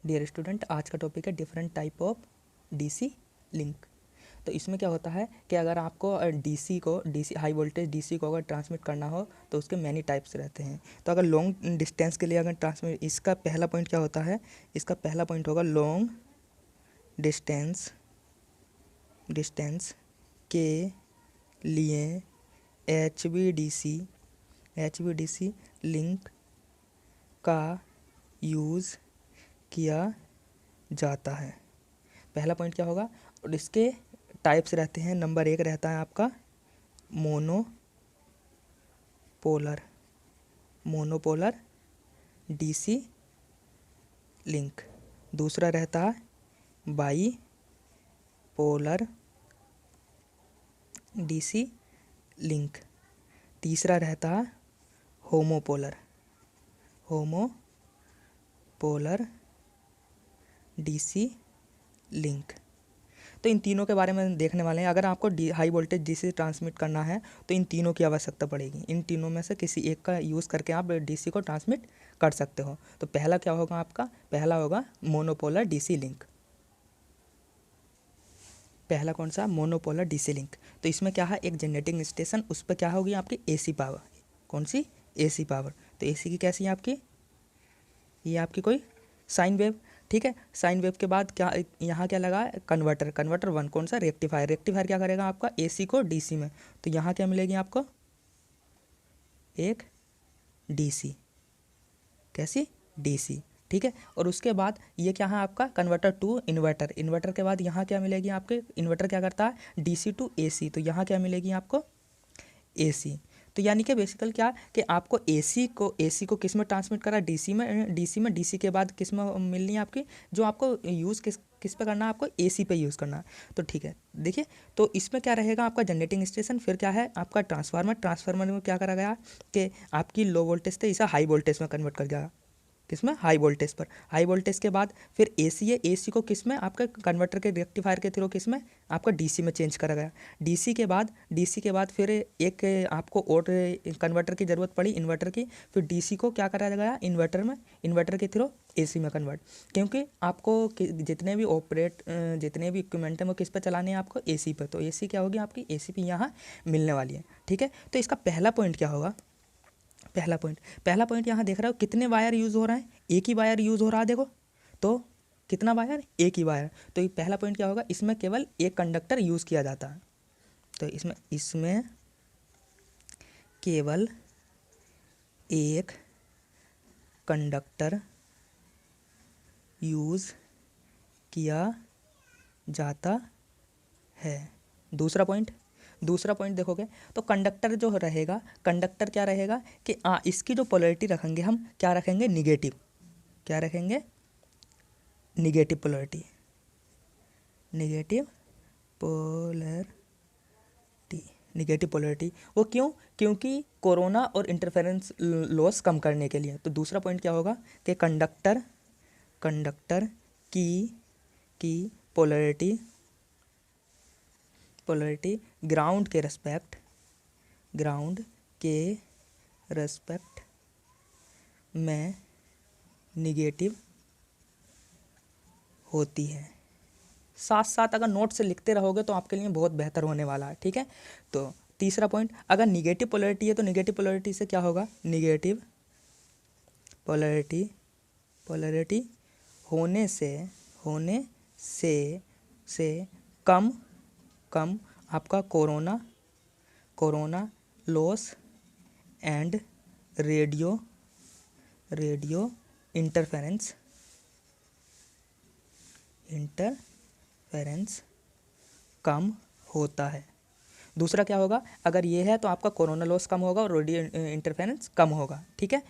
Dear student, आज का topic है different type of DC link. तो इसमें क्या होता है कि अगर आपको डीसी हाई वोल्टेज डीसी को अगर ट्रांसमिट करना हो तो उसके मैनी टाइप्स रहते हैं। तो अगर लॉन्ग डिस्टेंस के लिए अगर ट्रांसमिट, इसका पहला पॉइंट क्या होता है, इसका पहला पॉइंट होगा लॉन्ग डिस्टेंस के लिए H V D C link का यूज़ किया जाता है। पहला पॉइंट क्या होगा, और इसके टाइप्स रहते हैं। नंबर 1 रहता है आपका मोनोपोलर डीसी लिंक। दूसरा रहता है बाई पोलर डीसी लिंक। तीसरा रहता है होमोपोलर डीसी लिंक। तो इन तीनों के बारे में देखने वाले हैं। अगर आपको हाई वोल्टेज डीसी ट्रांसमिट करना है तो इन तीनों की आवश्यकता पड़ेगी। इन तीनों में से किसी एक का यूज़ करके आप डीसी को ट्रांसमिट कर सकते हो। तो पहला क्या होगा आपका, पहला होगा मोनोपोलर डीसी लिंक। पहला कौन सा, मोनोपोलर डीसी लिंक। तो इसमें क्या है, एक जनरेटिंग स्टेशन, उस पर क्या होगी आपकी एसी पावर। कौन सी, एसी पावर। तो एसी की कैसी है आपकी, ये आपकी कोई साइन वेव, ठीक है। साइन वेव के बाद क्या यहाँ क्या लगा है, कन्वर्टर 1। कौन सा, रेक्टिफायर क्या करेगा आपका एसी को डीसी में। तो यहाँ क्या मिलेगी आपको, एक डीसी, कैसी, डीसी, ठीक है। और उसके बाद ये क्या है आपका कन्वर्टर टू इन्वर्टर के बाद यहाँ क्या मिलेगी आपके, इन्वर्टर क्या करता है डीसी टू एसी। तो यहाँ क्या मिलेगी आपको, एसी। तो यानी कि बेसिकल क्या कि आपको एसी को किस में ट्रांसमिट करा, डीसी में। डीसी के बाद किस में मिलनी है आपकी, जो आपको यूज़ किस पे करना है, आपको एसी पे यूज़ करना है। तो ठीक है, देखिए। तो इसमें क्या रहेगा आपका जनरेटिंग स्टेशन, फिर क्या है आपका ट्रांसफार्मर में क्या करा गया कि आपकी लो वोल्टेज थे इसे हाई वोल्टेज में कन्वर्ट कर दिया। किसमें, हाई वोल्टेज पर। हाई वोल्टेज के बाद फिर एसी है, एसी को किस में, आपका कन्वर्टर के रेक्टिफायर के थ्रू किस में, आपका डीसी में चेंज करा गया। डीसी के बाद फिर एक आपको और कन्वर्टर की ज़रूरत पड़ी, इन्वर्टर की। फिर डीसी को क्या करा गया इन्वर्टर के थ्रू एसी में कन्वर्ट। क्योंकि आपको जितने भी इक्विपमेंट हैं वो किस पर चलाने हैं आपको, एसी पर। तो एसी क्या होगी आपकी, एसी पे यहाँ मिलने वाली है, ठीक है। तो इसका पहला पॉइंट क्या होगा, पहला पॉइंट यहाँ देख रहे हो कितने वायर यूज़ हो रहे हैं, एक ही वायर यूज़ हो रहा है। देखो तो कितना वायर, एक ही वायर। तो ये पहला पॉइंट क्या होगा, इसमें केवल एक कंडक्टर यूज़ किया जाता है। तो इसमें केवल एक कंडक्टर यूज़ किया जाता है। दूसरा पॉइंट देखोगे तो कंडक्टर जो रहेगा, कंडक्टर क्या रहेगा कि इसकी जो पोलैरिटी रखेंगे हम, क्या रखेंगे, निगेटिव। क्या रखेंगे, निगेटिव पोलैरिटी, निगेटिव पोलैरिटी। वो क्यों, क्योंकि कोरोना और इंटरफेरेंस लॉस कम करने के लिए। तो दूसरा पॉइंट क्या होगा कि कंडक्टर की पोलैरिटी ग्राउंड के रेस्पेक्ट में निगेटिव होती है। साथ साथ अगर नोट से लिखते रहोगे तो आपके लिए बहुत बेहतर होने वाला है, ठीक है। तो तीसरा पॉइंट, अगर निगेटिव पोलैरिटी है तो निगेटिव पोलैरिटी से क्या होगा, निगेटिव पोलैरिटी होने से कम आपका corona loss and radio interference कम होता है। दूसरा क्या होगा, अगर ये है तो आपका कोरोना लॉस कम होगा और रेडियो इंटरफेरेंस कम होगा, ठीक है।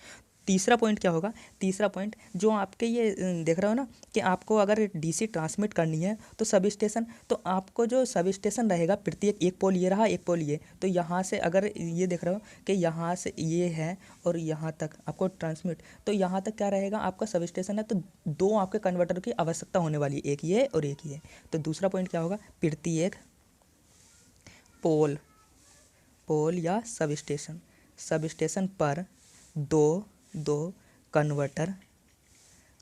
तीसरा पॉइंट क्या होगा, तीसरा पॉइंट जो आपके ये देख रहे हो ना कि आपको अगर डीसी ट्रांसमिट करनी है तो सब स्टेशन, तो आपको जो सब स्टेशन रहेगा प्रत्येक, एक पोल ये रहा, एक पोल ये। तो यहाँ से अगर ये देख रहे हो कि यहाँ से ये है और यहाँ तक आपको ट्रांसमिट, तो यहाँ तक क्या रहेगा आपका सब स्टेशन है। तो दो आपके कन्वर्टर की आवश्यकता होने वाली है, एक ये और एक ये। तो दूसरा पॉइंट क्या होगा, प्रत्येक पोल या सब स्टेशन पर दो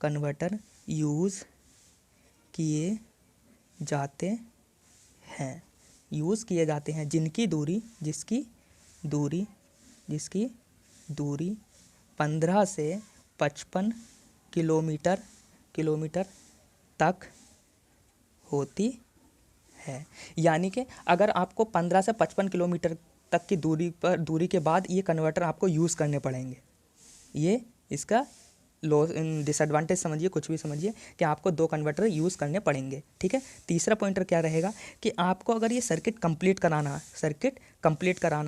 कन्वर्टर यूज़ किए जाते हैं, यूज़ किए जाते हैं जिसकी दूरी 15 से 55 किलोमीटर तक होती है। यानी कि अगर आपको 15 से 55 किलोमीटर तक की दूरी के बाद ये कन्वर्टर आपको यूज़ करने पड़ेंगे। ये इसका लो डिसएडवांटेज समझिए, कुछ भी समझिए कि आपको 2 कन्वर्टर यूज़ करने पड़ेंगे। ठीक है। तीसरा पॉइंटर क्या रहेगा कि आपको अगर ये सर्किट कंप्लीट कराना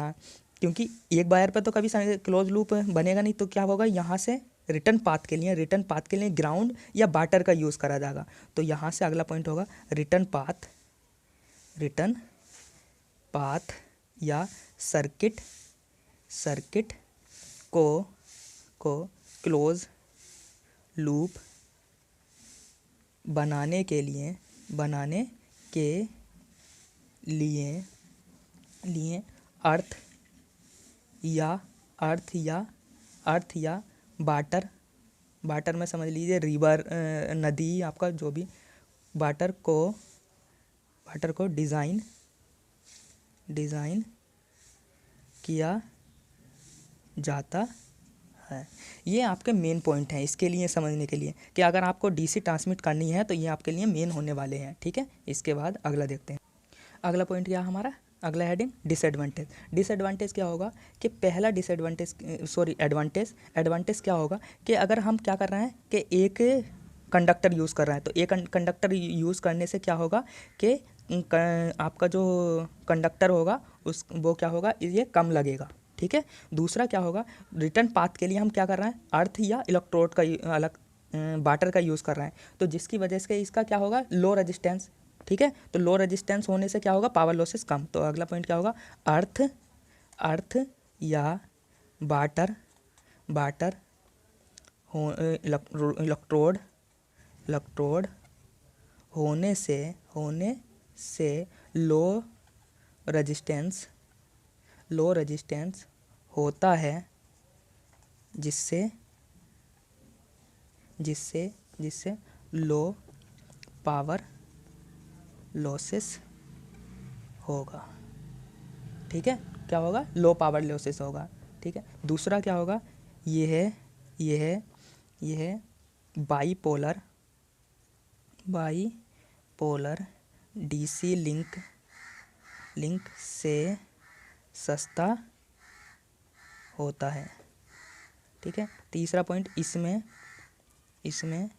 है, क्योंकि एक वायर पर तो कभी क्लोज लूप बनेगा नहीं, तो क्या होगा, यहाँ से रिटर्न पाथ के लिए ग्राउंड या बाटर का यूज़ करा जाएगा। तो यहाँ से अगला पॉइंट होगा रिटर्न पाथ या सर्किट को क्लोज लूप बनाने के लिए अर्थ या बाटर में समझ लीजिए रिवर, नदी, आपका जो भी बाटर को डिज़ाइन किया जाता है। ये आपके मेन पॉइंट हैं इसके लिए समझने के लिए कि अगर आपको डीसी ट्रांसमिट करनी है तो ये आपके लिए मेन होने वाले हैं। ठीक है। इसके बाद अगला देखते हैं। अगला पॉइंट क्या हमारा, अगला हेडिंग डिसएडवांटेज क्या होगा कि पहला एडवांटेज क्या होगा कि अगर हम क्या कर रहे हैं कि एक कंडक्टर यूज़ कर रहे हैं, तो एक कंडक्टर यूज़ करने से क्या होगा कि आपका जो कंडक्टर होगा वो क्या होगा, ये कम लगेगा। ठीक है। दूसरा क्या होगा, रिटर्न पाथ के लिए हम क्या कर रहे हैं, अर्थ या इलेक्ट्रोड का अलग बाटर का यूज़ कर रहे हैं, तो जिसकी वजह से इसका क्या होगा, लो रेजिस्टेंस। ठीक है। तो लो रेजिस्टेंस होने से क्या होगा, पावर लॉसेस कम। तो अगला पॉइंट क्या होगा, अर्थ या बाटर हो इलेक्ट्रोड होने से लो रेजिस्टेंस होता है, जिससे लो पावर लॉसेस होगा। ठीक है। क्या होगा, लो पावर लॉसेस होगा। ठीक है। दूसरा क्या होगा, ये है बाईपोलर डीसी लिंक से सस्ता होता है। ठीक है। तीसरा पॉइंट, इसमें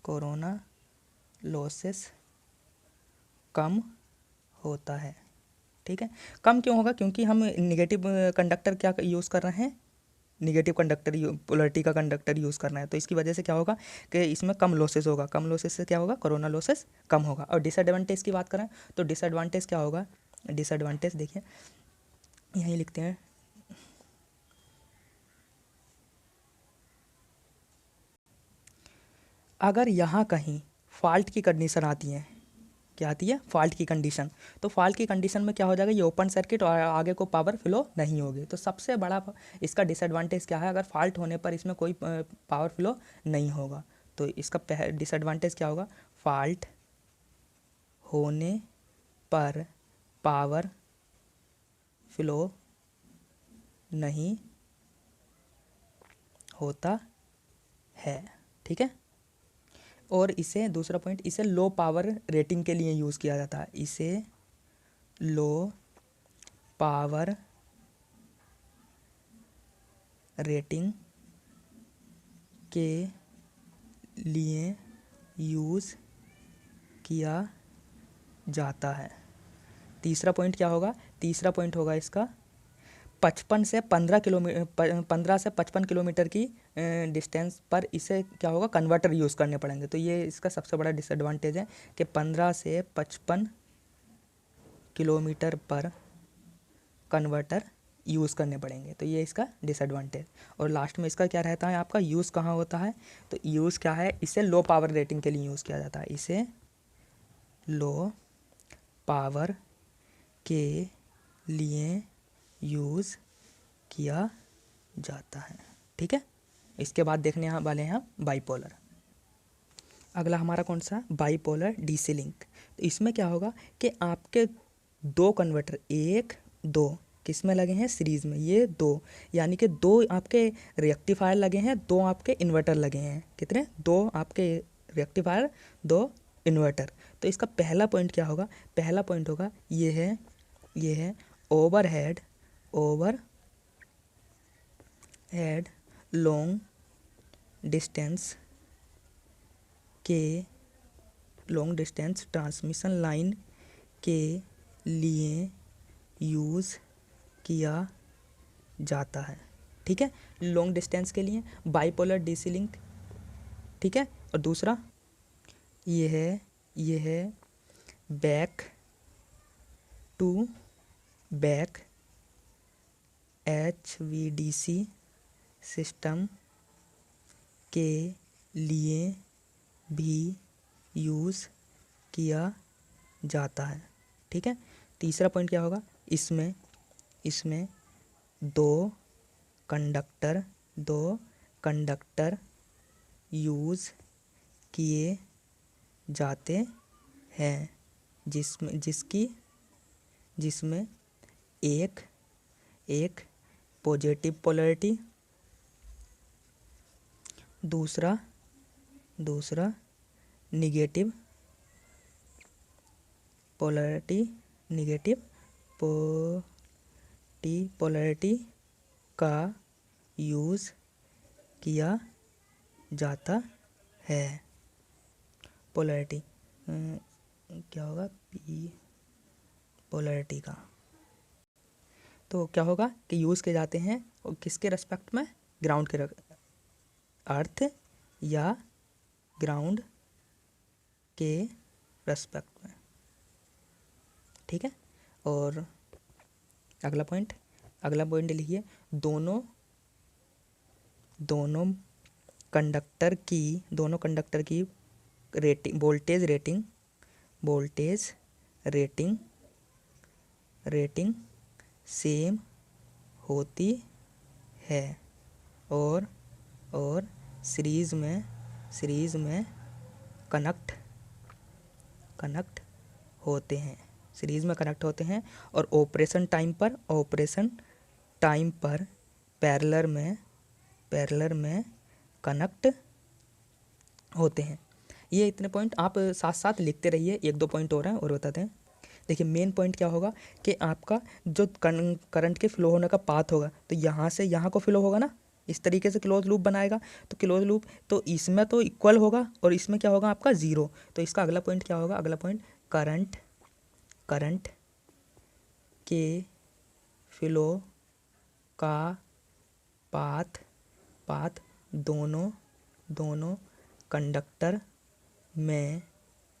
कोरोना लॉसेस कम होता है। ठीक है। कम क्यों होगा, क्योंकि हम निगेटिव कंडक्टर क्या यूज़ कर रहे हैं, निगेटिव कंडक्टर पोलरिटी का कंडक्टर यूज़ करना है, तो इसकी वजह से क्या होगा कि इसमें कम लॉसेस होगा। कम लॉसेस से क्या होगा, कोरोना लॉसेस कम होगा। और डिसएडवांटेज की बात करें तो डिसएडवांटेज क्या होगा, डिसएडवांटेज देखिए यहीं लिखते हैं, अगर यहाँ कहीं फॉल्ट की कंडीशन आती है, क्या आती है, फॉल्ट की कंडीशन, तो फॉल्ट की कंडीशन में क्या हो जाएगा, ये ओपन सर्किट और आगे को पावर फ्लो नहीं होगी। तो सबसे बड़ा इसका डिसएडवांटेज क्या है, अगर फॉल्ट होने पर इसमें कोई पावर फ्लो नहीं होगा। तो इसका डिसएडवांटेज क्या होगा, फॉल्ट होने पर पावर फ्लो नहीं होता है। ठीक है। और इसे दूसरा पॉइंट, इसे लो पावर रेटिंग के लिए यूज़ किया जाता है, इसे लो पावर रेटिंग के लिए यूज़ किया जाता है। तीसरा पॉइंट क्या होगा, तीसरा पॉइंट होगा इसका 15 से 55 किलोमीटर की डिस्टेंस पर इसे क्या होगा, कन्वर्टर यूज़ करने पड़ेंगे। तो ये इसका सबसे बड़ा डिसएडवांटेज है कि 15 से 55 किलोमीटर पर कन्वर्टर यूज़ करने पड़ेंगे। तो ये इसका डिसएडवांटेज। और लास्ट में इसका क्या रहता है, आपका यूज़ कहाँ होता है, तो यूज़ क्या है, इसे लो पावर रेटिंग के लिए यूज़ किया जाता है, इसे लो पावर के लिए यूज़ किया जाता है। ठीक है। इसके बाद देखने वाले हैं हम बाईपोलर। अगला हमारा कौन सा, बाईपोलर डीसी लिंक। तो इसमें क्या होगा कि आपके दो कन्वर्टर, एक दो किस में लगे हैं, सीरीज में, ये दो, यानी कि दो आपके रेक्टिफायर लगे हैं, दो आपके इन्वर्टर लगे हैं। कितने, दो आपके रेक्टिफायर, दो इन्वर्टर। तो इसका पहला पॉइंट क्या होगा, पहला पॉइंट होगा ये है overhead long distance transmission line के लिए यूज़ किया जाता है। ठीक है, लॉन्ग डिस्टेंस के लिए बाईपोलर डीसी लिंक। ठीक है, और दूसरा ये है back to back HVDC system के लिए भी यूज़ किया जाता है। ठीक है, तीसरा पॉइंट क्या होगा, इसमें दो कंडक्टर यूज़ किए जाते हैं, जिसमें एक पॉजिटिव पोलैरिटी, दूसरा निगेटिव पोलैरिटी का यूज़ किया जाता है। पोलैरिटी क्या होगा, पी पोलैरिटी का, तो क्या होगा कि यूज़ किए जाते हैं और किसके रेस्पेक्ट में, ग्राउंड के, अर्थ या ग्राउंड के रेस्पेक्ट में। ठीक है, और अगला पॉइंट लिखिए, दोनों कंडक्टर की रेटिंग, वोल्टेज रेटिंग सेम होती है और सीरीज में कनेक्ट होते हैं और ऑपरेशन टाइम पर पैरेलल में कनेक्ट होते हैं। ये इतने पॉइंट आप साथ साथ लिखते रहिए, एक दो पॉइंट और हैं और बताते हैं। देखिए मेन पॉइंट क्या होगा कि आपका जो करंट के फ्लो होने का पाथ होगा, तो यहाँ से यहाँ को फ्लो होगा ना, इस तरीके से क्लोज लूप बनाएगा, तो क्लोज लूप तो इसमें तो इक्वल होगा और इसमें क्या होगा आपका ज़ीरो। तो इसका अगला पॉइंट क्या होगा, अगला पॉइंट करंट के फ्लो का पाथ दोनों कंडक्टर में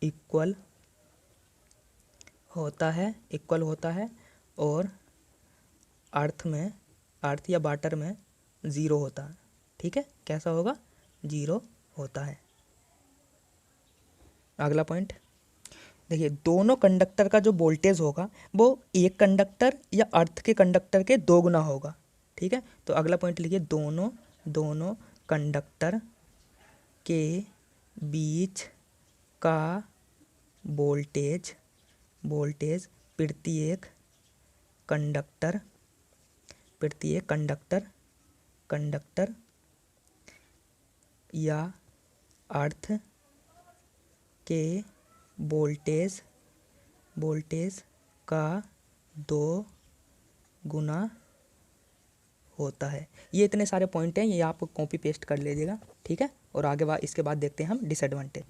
इक्वल होता है और अर्थ या वाटर में ज़ीरो होता है। ठीक है, कैसा होगा, ज़ीरो होता है। अगला पॉइंट देखिए, दोनों कंडक्टर का जो वोल्टेज होगा वो एक कंडक्टर या अर्थ के कंडक्टर के दो गुना होगा। ठीक है, तो अगला पॉइंट लिखिए, दोनों कंडक्टर के बीच का वोल्टेज प्रत्येक कंडक्टर या अर्थ के वोल्टेज का दो गुना होता है। ये इतने सारे पॉइंट हैं, ये आप कॉपी पेस्ट कर लीजिएगा। ठीक है, और इसके बाद देखते हैं हम डिसएडवांटेज।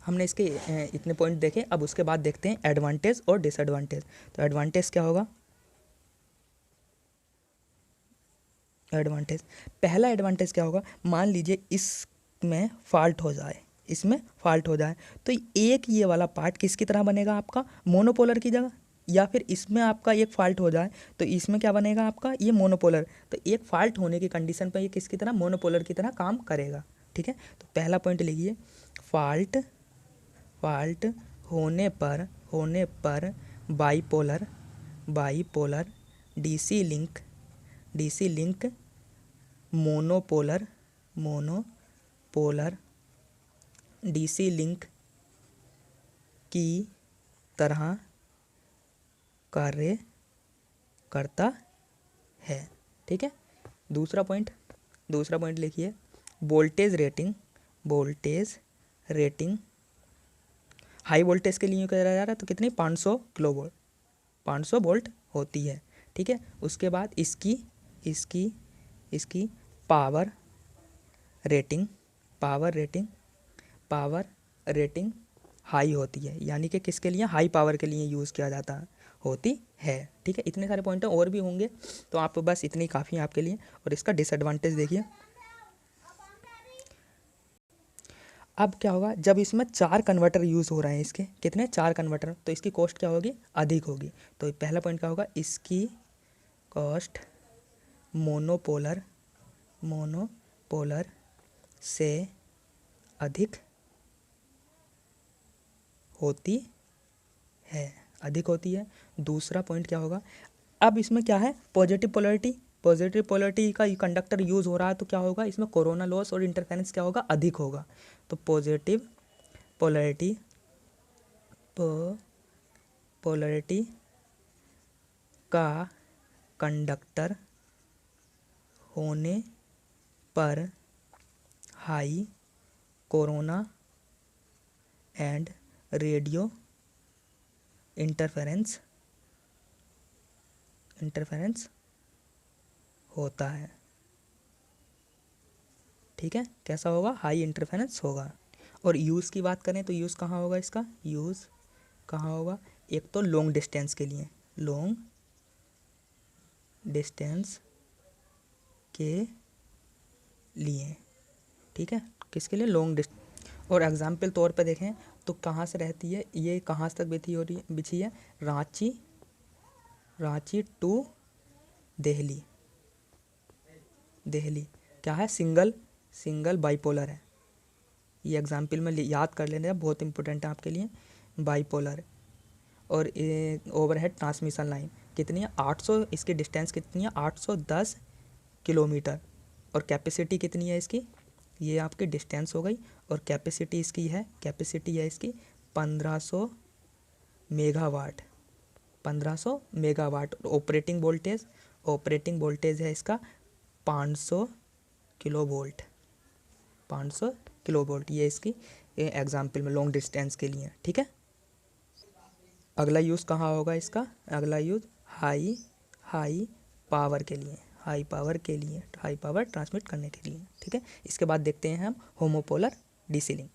हमने इसके इतने पॉइंट देखे, अब उसके बाद देखते हैं एडवांटेज और डिसएडवांटेज। तो एडवांटेज क्या होगा, पहला एडवांटेज क्या होगा, मान लीजिए इसमें फॉल्ट हो जाए, तो एक ये वाला पार्ट किसकी तरह बनेगा आपका, मोनोपोलर की जगह, या फिर इसमें आपका एक फॉल्ट हो जाए तो इसमें क्या बनेगा आपका, ये मोनोपोलर। तो एक फॉल्ट होने की कंडीशन पर ये किसकी तरह, मोनोपोलर की तरह काम करेगा। ठीक है, तो पहला पॉइंट लिखिए, फॉल्ट होने पर bipolar DC link monopolar monopolar DC link की तरह कार्य करता है। ठीक है, दूसरा पॉइंट लिखिए, वोल्टेज रेटिंग हाई वोल्टेज के लिए कहा जा रहा है तो कितनी 500 किलो वोल्ट 500 वोल्ट होती है। ठीक है, उसके बाद इसकी पावर रेटिंग हाई होती है, यानी कि किसके लिए, हाई पावर के लिए यूज़ किया जाता होती है। ठीक है, इतने सारे पॉइंट और भी होंगे, तो आप बस इतनी काफ़ी है आपके लिए। और इसका डिसएडवांटेज देखिए, अब क्या होगा जब इसमें 4 कन्वर्टर यूज़ हो रहे हैं, इसके कितने 4 कन्वर्टर, तो इसकी कॉस्ट क्या होगी, अधिक होगी। तो पहला पॉइंट क्या होगा, इसकी कॉस्ट मोनोपोलर से अधिक होती है। दूसरा पॉइंट क्या होगा, अब इसमें क्या है, पॉजिटिव पोलैरिटी का कंडक्टर यूज़ हो रहा है, तो क्या होगा इसमें कोरोना लॉस और इंटरफेरेंस क्या होगा, अधिक होगा। तो पॉजिटिव पोलैरिटी का कंडक्टर होने पर high corona and radio interference होता है। ठीक है, कैसा होगा, हाई इंटरफेरेंस होगा। और यूज़ की बात करें तो यूज़ कहाँ होगा, इसका यूज़ कहाँ होगा, एक तो लॉन्ग डिस्टेंस के लिए। ठीक है, किसके लिए, लॉन्ग डिस्टेंस। और एग्जाम्पल तौर पे देखें तो कहाँ से रहती है ये, कहाँ तक बिछी है, रांची टू दिल्ली। क्या है, सिंगल बाइपोलर है। ये एग्जाम्पल में याद कर लेना, बहुत इंपॉर्टेंट है आपके लिए, बाइपोलर। और ओवरहेड ट्रांसमिशन लाइन कितनी है, 800, इसकी डिस्टेंस कितनी है, 810 किलोमीटर। और कैपेसिटी कितनी है इसकी, ये आपकी डिस्टेंस हो गई। और कैपेसिटी है इसकी 1500 मेगावाट। ऑपरेटिंग वोल्टेज है इसका 500 किलोवोल्ट। ये इसकी एग्जाम्पल में लॉन्ग डिस्टेंस के लिए। ठीक है, अगला यूज़ कहाँ होगा इसका, अगला यूज़ हाई पावर ट्रांसमिट करने के लिए। ठीक है, इसके बाद देखते हैं हम होमोपोलर डीसी लिंक।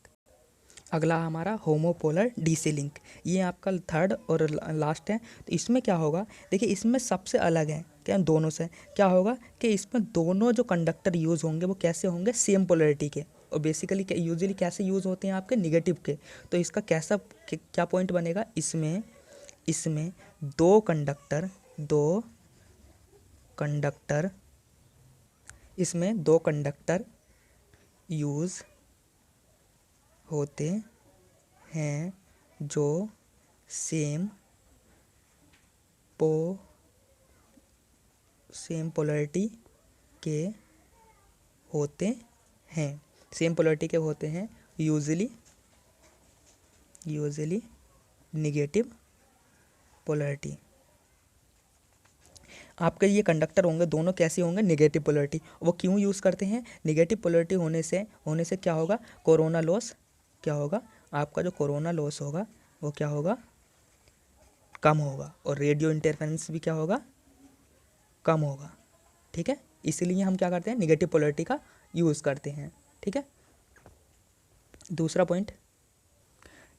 अगला हमारा होमोपोलर डीसी लिंक, ये आपका थर्ड और लास्ट है। तो इसमें क्या होगा, देखिए इसमें सबसे अलग है क्या, दोनों से क्या होगा कि इसमें दोनों जो कंडक्टर यूज़ होंगे वो कैसे होंगे, सेम पोलैरिटी के। और बेसिकली यूजुअली कैसे यूज़ होते हैं आपके, निगेटिव के। तो इसका क्या पॉइंट बनेगा, इसमें दो कंडक्टर यूज़ होते हैं जो सेम पोलैरिटी के होते हैं, यूजुअली निगेटिव पोलैरिटी। आपके ये कंडक्टर होंगे दोनों कैसे होंगे, निगेटिव पोलैरिटी। वो क्यों यूज़ करते हैं, निगेटिव पोलैरिटी होने से क्या होगा, कोरोना लॉस क्या होगा, आपका जो कोरोना लॉस होगा वो क्या होगा, कम होगा। और रेडियो इंटरफेरेंस भी क्या होगा, कम होगा। ठीक है, इसलिए हम क्या करते हैं, निगेटिव पोलैरिटी का यूज़ करते हैं। ठीक है, दूसरा पॉइंट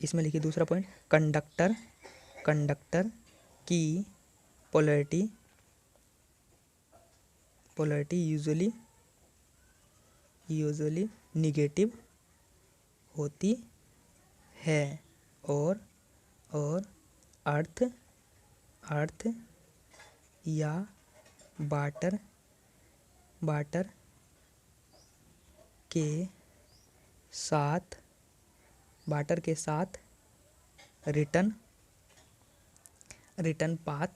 इसमें लिखिए, दूसरा पॉइंट, कंडक्टर की पोलैरिटी यूजुअली निगेटिव होती है। और अर्थ या वाटर के साथ रिटर्न पाथ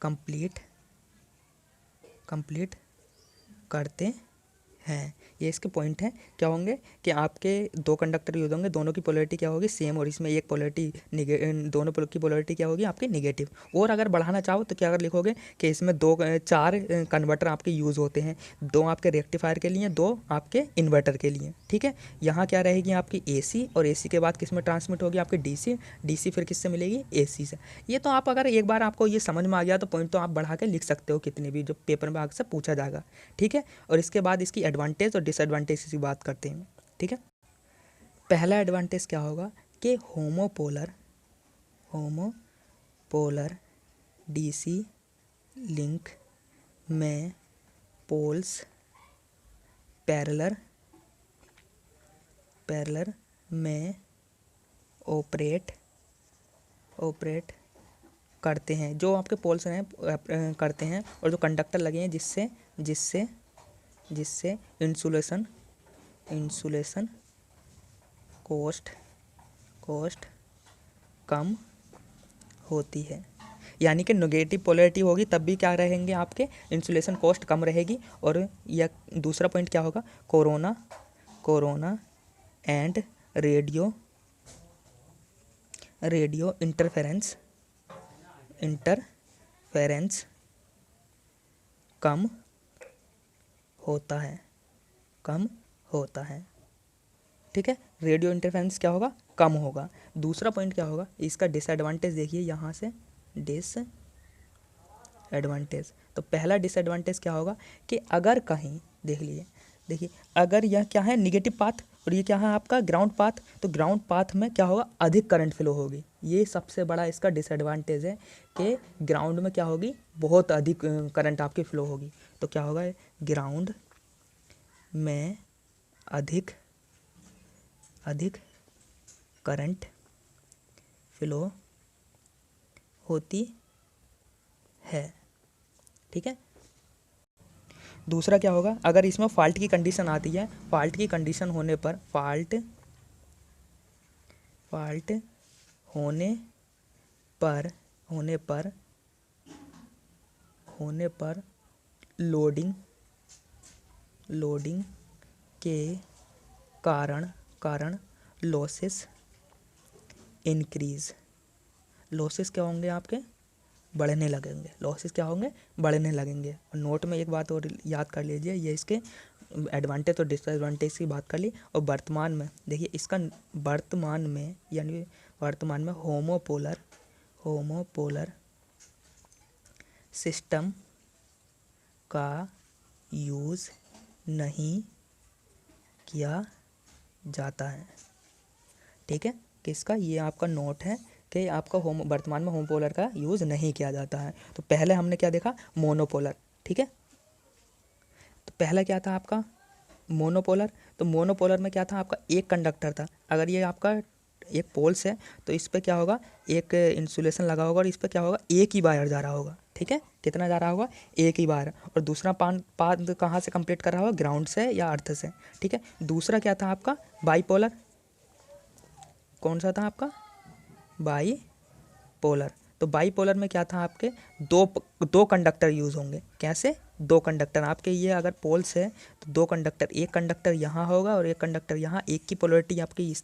कंप्लीट करते हैं। ये इसके पॉइंट हैं, क्या होंगे कि आपके दो कंडक्टर यूज होंगे, दोनों की पोलैरिटी क्या होगी सेम, और इसमें एक पोलैरिटी दोनों की पोलैरिटी क्या होगी आपकी नेगेटिव। और अगर बढ़ाना चाहो तो क्या अगर लिखोगे कि इसमें 4 कन्वर्टर आपके यूज़ होते हैं, 2 आपके रेक्टिफायर के लिए, 2 आपके इन्वर्टर के लिए, ठीक है। यहाँ क्या रहेगी आपकी AC, और AC के बाद किस में ट्रांसमिट होगी आपकी DC फिर किससे मिलेगी AC से। ये तो आप अगर एक बार आपको ये समझ में आ गया तो पॉइंट तो आप बढ़ा के लिख सकते हो कितने भी, जो पेपर में आपसे पूछा जाएगा, ठीक है। और इसके बाद इसकी एडवांटेज और डिसएडवांटेज की बात करते हैं, ठीक है। पहला एडवांटेज क्या होगा कि होमोपोलर DC लिंक में पोल्स पैरेलल में ऑपरेट करते हैं, जो आपके पोल्स हैं करते हैं, और जो कंडक्टर लगे हैं जिससे इंसुलेशन कॉस्ट कम होती है। यानी कि नेगेटिव पोलैरिटी होगी तब भी क्या रहेंगे आपके इंसुलेशन कॉस्ट कम रहेगी। और यह दूसरा पॉइंट क्या होगा, कोरोना एंड रेडियो इंटरफेरेंस कम होता है, ठीक है। रेडियो इंटरफेरेंस क्या होगा, कम होगा। दूसरा पॉइंट क्या होगा, इसका डिसएडवांटेज देखिए, यहाँ से डिसएडवांटेज। तो पहला डिसएडवांटेज क्या होगा कि अगर कहीं देखिए अगर यह क्या है नेगेटिव पाथ, और ये क्या है आपका ग्राउंड पाथ, तो ग्राउंड पाथ में क्या होगा अधिक करंट फ्लो होगी। ये सबसे बड़ा इसका डिसएडवांटेज है कि ग्राउंड में क्या होगी बहुत अधिक करंट आपकी फ्लो होगी। तो क्या होगा, ग्राउंड में अधिक करंट फ्लो होती है, ठीक है। दूसरा क्या होगा, अगर इसमें फॉल्ट की कंडीशन आती है, फॉल्ट की कंडीशन होने पर लोडिंग के कारण लॉसेस इंक्रीज, लॉसेस क्या होंगे आपके बढ़ने लगेंगे, और नोट में एक बात और याद कर लीजिए, ये इसके एडवांटेज और डिसएडवांटेज की बात कर ली। और वर्तमान में देखिए इसका वर्तमान में होमोपोलर सिस्टम का यूज़ नहीं किया जाता है, ठीक है। किसका, ये आपका नोट है कि आपका वर्तमान में होमोपोलर का यूज़ नहीं किया जाता है। तो पहले हमने क्या देखा, मोनोपोलर, ठीक है। तो पहला क्या था आपका मोनोपोलर, तो मोनोपोलर में क्या था आपका एक कंडक्टर था। अगर ये आपका एक पोल्स है तो इस पर क्या होगा एक इंसुलेशन लगा होगा, और इस पर क्या होगा एक ही वायर जा रहा होगा, ठीक है। कितना जा रहा होगा, एक ही वायर, और दूसरा पाथ कहाँ से कंप्लीट कर रहा होगा, ग्राउंड से या अर्थ से, ठीक है। दूसरा क्या था आपका बाईपोलर, कौन सा था आपका बाईपोलर। तो बाईपोलर में क्या था आपके दो कंडक्टर यूज़ होंगे। कैसे, 2 कंडक्टर आपके, ये अगर पोल्स है तो 2 कंडक्टर, एक कंडक्टर यहाँ होगा और एक कंडक्टर यहाँ, एक की पोलैरिटी आपकी इस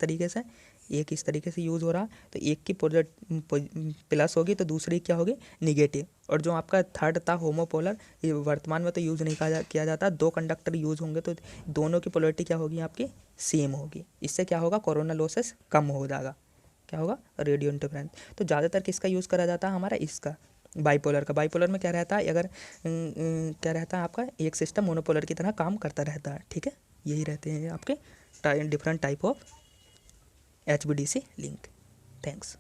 तरीके से यूज़ हो रहा, तो एक की प्लस होगी तो दूसरी क्या होगी निगेटिव। और जो आपका थर्ड था होमोपोलर, ये वर्तमान में तो यूज़ नहीं किया जाता, 2 कंडक्टर यूज़ होंगे तो दोनों की पोलैरिटी क्या होगी आपकी सेम होगी। इससे क्या होगा, कोरोना लॉसेस कम हो जाएगा, क्या होगा रेडियो इंटरफेरेंस। तो ज़्यादातर किसका यूज़ करा जाता है हमारा, इसका बाईपोलर में क्या रहता है, अगर क्या रहता है आपका एक सिस्टम मोनोपोलर की तरह काम करता रहता है, ठीक है। यही रहते हैं आपके different type of HVDC link. Thanks.